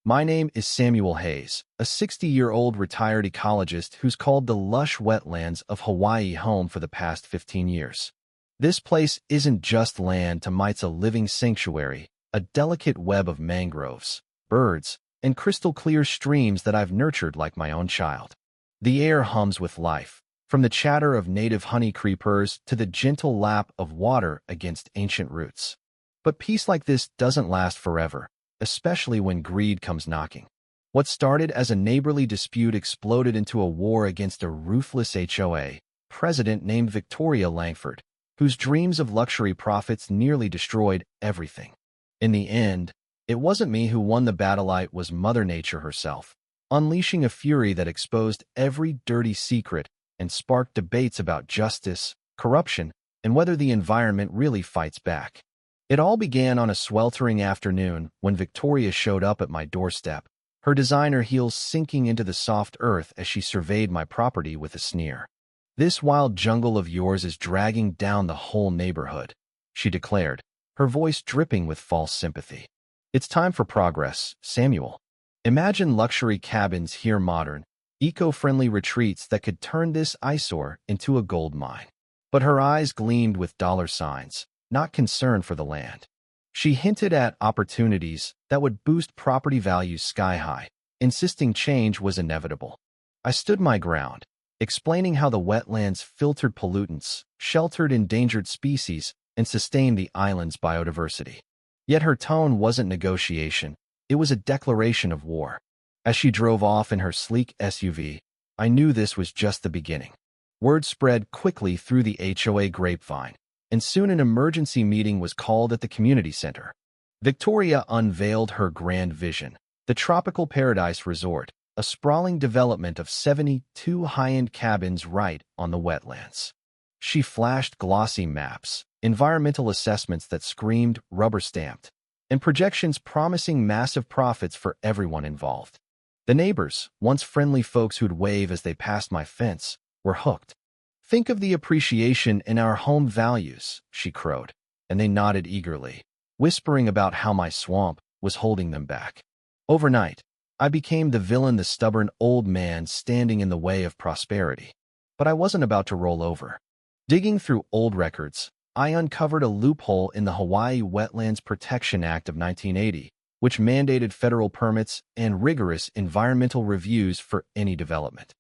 My name is Samuel Hayes, a 60-year-old retired ecologist who's called the lush wetlands of Hawaii home for the past 15 years. This place isn't just land to mites a living sanctuary, a delicate web of mangroves, birds, and crystal-clear streams that I've nurtured like my own child. The air hums with life, from the chatter of native honey creepers to the gentle lap of water against ancient roots. But peace like this doesn't last forever, especially when greed comes knocking. What started as a neighborly dispute exploded into a war against a ruthless HOA president named Victoria Langford, whose dreams of luxury profits nearly destroyed everything. In the end, it wasn't me who won the battle, it was Mother Nature herself, unleashing a fury that exposed every dirty secret and sparked debates about justice, corruption, and whether the environment really fights back. It all began on a sweltering afternoon when Victoria showed up at my doorstep, her designer heels sinking into the soft earth as she surveyed my property with a sneer. "This wild jungle of yours is dragging down the whole neighborhood," she declared, her voice dripping with false sympathy. "It's time for progress, Samuel. Imagine luxury cabins here, modern, eco-friendly retreats that could turn this eyesore into a gold mine." But her eyes gleamed with dollar signs, not concern for the land. She hinted at opportunities that would boost property values sky high, insisting change was inevitable. I stood my ground, explaining how the wetlands filtered pollutants, sheltered endangered species, and sustained the island's biodiversity. Yet her tone wasn't negotiation, it was a declaration of war. As she drove off in her sleek SUV, I knew this was just the beginning. Word spread quickly through the HOA grapevine, and soon an emergency meeting was called at the community center. Victoria unveiled her grand vision, the Tropical Paradise Resort, a sprawling development of 72 high-end cabins right on the wetlands. She flashed glossy maps, environmental assessments that screamed rubber-stamped, and projections promising massive profits for everyone involved. The neighbors, once friendly folks who'd wave as they passed my fence, were hooked. "Think of the appreciation in our home values," she crowed, and they nodded eagerly, whispering about how my swamp was holding them back. Overnight, I became the villain, the stubborn old man standing in the way of prosperity. But I wasn't about to roll over. Digging through old records, I uncovered a loophole in the Hawaii Wetlands Protection Act of 1980, which mandated federal permits and rigorous environmental reviews for any development.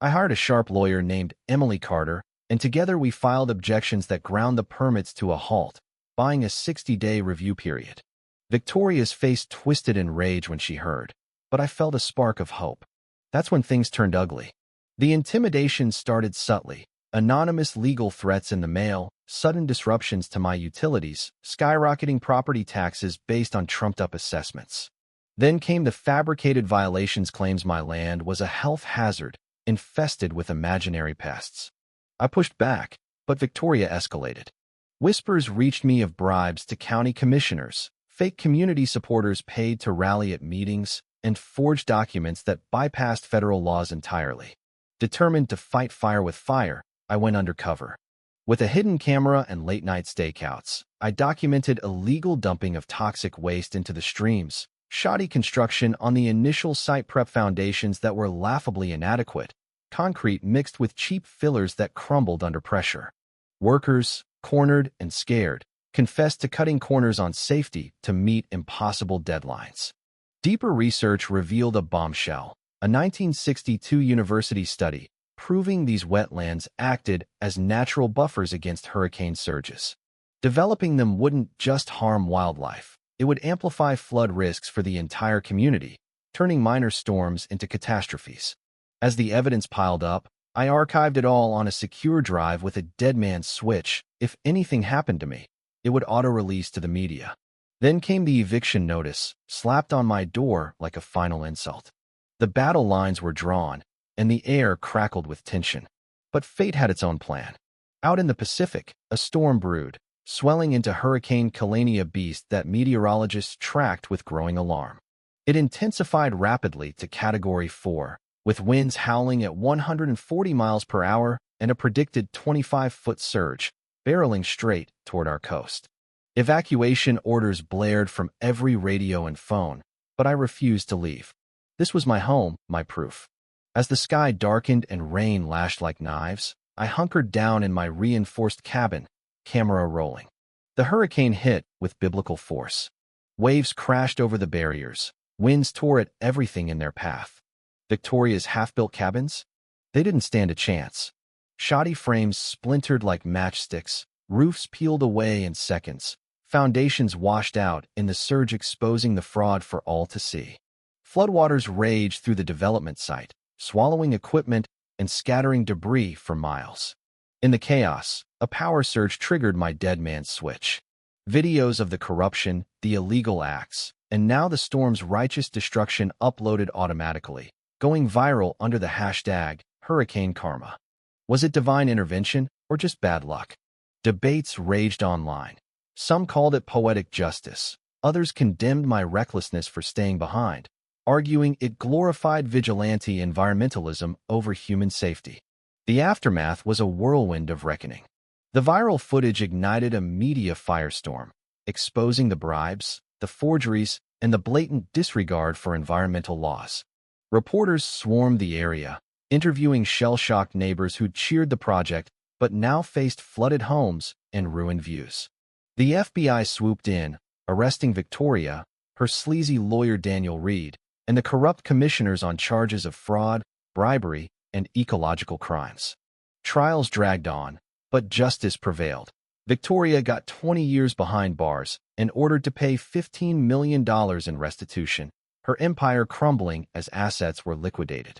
I hired a sharp lawyer named Emily Carter, and together we filed objections that ground the permits to a halt, buying a 60-day review period. Victoria's face twisted in rage when she heard, but I felt a spark of hope. That's when things turned ugly. The intimidation started subtly: anonymous legal threats in the mail, sudden disruptions to my utilities, skyrocketing property taxes based on trumped-up assessments. Then came the fabricated violations, claims my land was a health hazard, infested with imaginary pests. I pushed back, but Victoria escalated. Whispers reached me of bribes to county commissioners, fake community supporters paid to rally at meetings, and forged documents that bypassed federal laws entirely. Determined to fight fire with fire, I went undercover. With a hidden camera and late-night stakeouts, I documented illegal dumping of toxic waste into the streams, shoddy construction on the initial site prep foundations that were laughably inadequate, concrete mixed with cheap fillers that crumbled under pressure. Workers, cornered and scared, confessed to cutting corners on safety to meet impossible deadlines. Deeper research revealed a bombshell, a 1962 university study proving these wetlands acted as natural buffers against hurricane surges. Developing them wouldn't just harm wildlife, it would amplify flood risks for the entire community, turning minor storms into catastrophes. As the evidence piled up, I archived it all on a secure drive with a dead man's switch. If anything happened to me, it would auto-release to the media. Then came the eviction notice, slapped on my door like a final insult. The battle lines were drawn, and the air crackled with tension. But fate had its own plan. Out in the Pacific, a storm brewed, swelling into Hurricane Kalania beast that meteorologists tracked with growing alarm. It intensified rapidly to Category 4, with winds howling at 140 miles per hour and a predicted 25-foot surge, barreling straight toward our coast. Evacuation orders blared from every radio and phone, but I refused to leave. This was my home, my proof. As the sky darkened and rain lashed like knives, I hunkered down in my reinforced cabin, camera rolling. The hurricane hit with biblical force. Waves crashed over the barriers. Winds tore at everything in their path. Victoria's half-built cabins? They didn't stand a chance. Shoddy frames splintered like matchsticks, roofs peeled away in seconds, foundations washed out in the surge exposing the fraud for all to see. Floodwaters raged through the development site, swallowing equipment and scattering debris for miles. In the chaos, a power surge triggered my dead man's switch. Videos of the corruption, the illegal acts, and now the storm's righteous destruction uploaded automatically, going viral under the hashtag Hurricane Karma. Was it divine intervention or just bad luck? Debates raged online. Some called it poetic justice. Others condemned my recklessness for staying behind, arguing it glorified vigilante environmentalism over human safety. The aftermath was a whirlwind of reckoning. The viral footage ignited a media firestorm, exposing the bribes, the forgeries, and the blatant disregard for environmental laws. Reporters swarmed the area, interviewing shell-shocked neighbors who'd cheered the project but now faced flooded homes and ruined views. The FBI swooped in, arresting Victoria, her sleazy lawyer Daniel Reed, and the corrupt commissioners on charges of fraud, bribery, and ecological crimes. Trials dragged on, but justice prevailed. Victoria got 20 years behind bars and ordered to pay $15 million in restitution, her empire crumbling as assets were liquidated.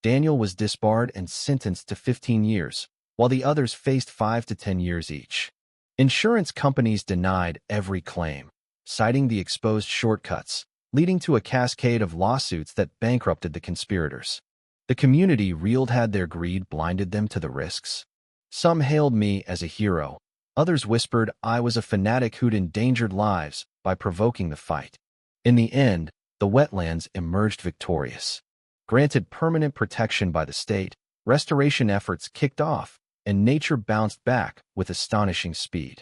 Daniel was disbarred and sentenced to 15 years, while the others faced 5 to 10 years each. Insurance companies denied every claim, citing the exposed shortcuts, leading to a cascade of lawsuits that bankrupted the conspirators. The community reeled had their greed blinded them to the risks. Some hailed me as a hero. Others whispered I was a fanatic who'd endangered lives by provoking the fight. In the end, the wetlands emerged victorious. Granted permanent protection by the state, restoration efforts kicked off, and nature bounced back with astonishing speed.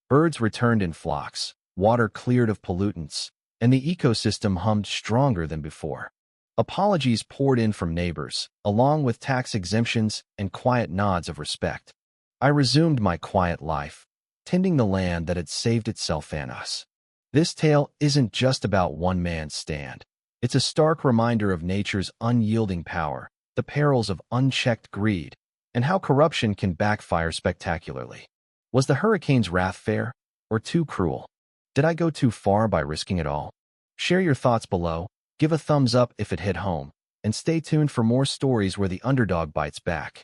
Birds returned in flocks, water cleared of pollutants, and the ecosystem hummed stronger than before. Apologies poured in from neighbors, along with tax exemptions and quiet nods of respect. I resumed my quiet life, tending the land that had saved itself and us. This tale isn't just about one man's stand. It's a stark reminder of nature's unyielding power, the perils of unchecked greed, and how corruption can backfire spectacularly. Was the hurricane's wrath fair, or too cruel? Did I go too far by risking it all? Share your thoughts below, give a thumbs up if it hit home, and stay tuned for more stories where the underdog bites back.